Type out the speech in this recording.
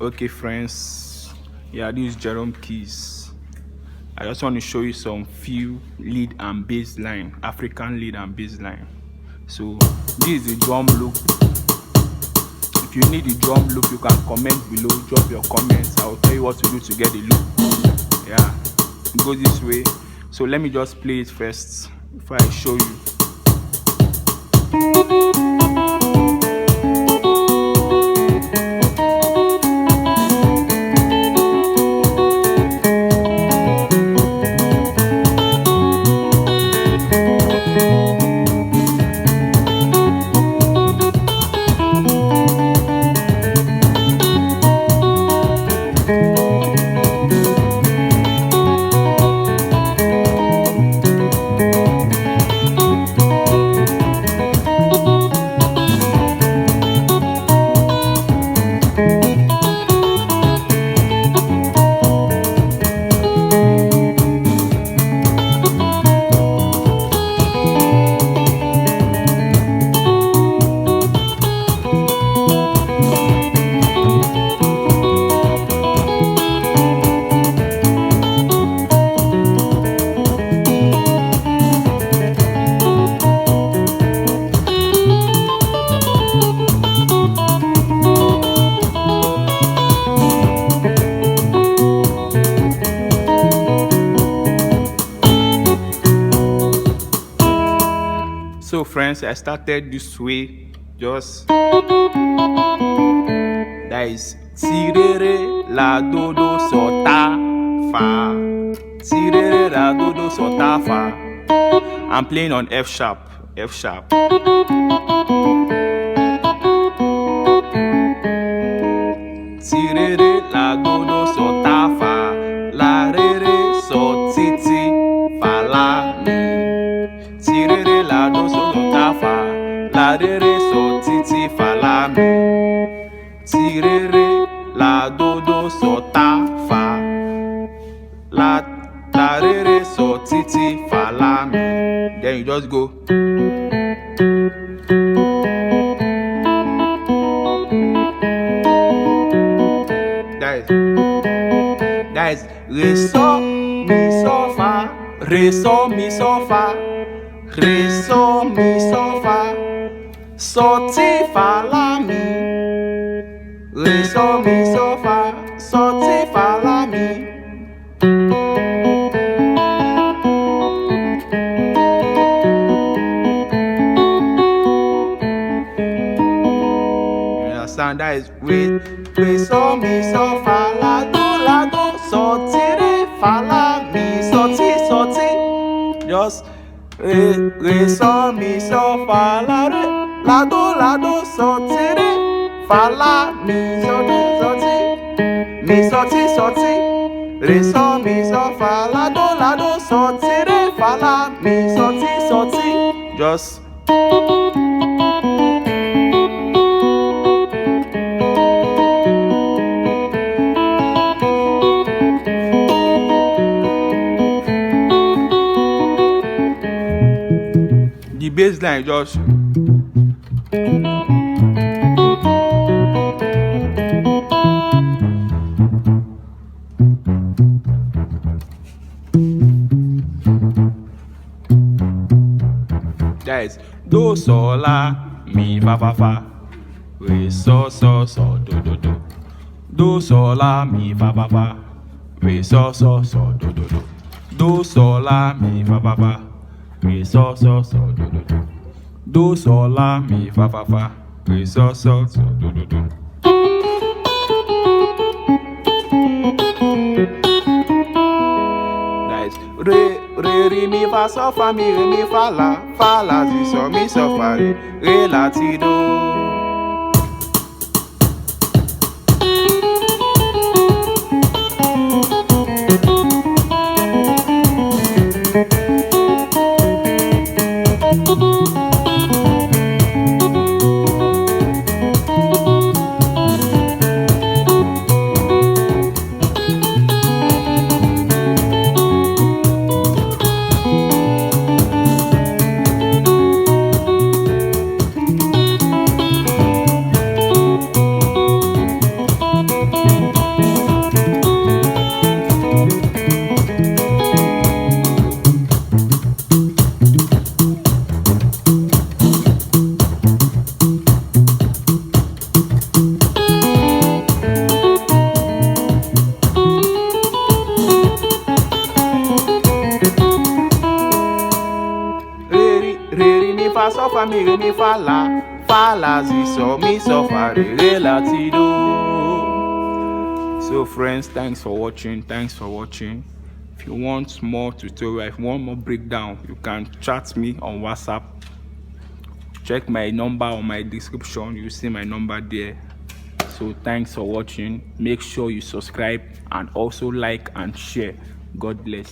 Okay, friends, yeah, this is Jeromekeys. I just want to show you some few lead and bass line, African lead and bass line. So this is the drum loop. If you need the drum loop, you can comment below, drop your comments. I will tell you what to do to get the loop. Yeah, go this way. So let me just play it first before I show you. So friends, I started this way, just that is si re re la do do so ta fa, si re re la do do so ta fa. I'm playing on F sharp, F sharp. Si re re la do do so ta fa, la re re so ti ti fa la mi. Si re re la do so ta fa, la re re so ti ti fa la mi. Si re re la do do so ta fa, la re re so ti ti fa la mi. Then you just go. That is re so mi so fa, re so mi so fa, re so mi so fa, so ti fa la mi, re so mi so fa, so ti fa la mi. You understand? That is re so mi so fa, la do so ti re fa la mi, so ti. Just re so mi so fa, la do so ti re fa la mi, so ti mi so ti re so mi so fa, la do so ti re fa la mi, so ti. Just the bass line just that is do so la mi fa fa fa, re so do do so la mi fa fa fa, re so do so la mi fa fa fa, re so do so la mi fa fa fa, re so do. That is re mi fa so fa mi re mi fa la si so mi so fa re la ti do. fa mi re mi fa la si so mi so fa re la ti do. So friends, thanks for watching. If you want more tutorial, if you want more breakdown, you can chat me on WhatsApp. Check my number on my description, you see my number there. So thanks for watching. Make sure you subscribe and also like and share. God bless.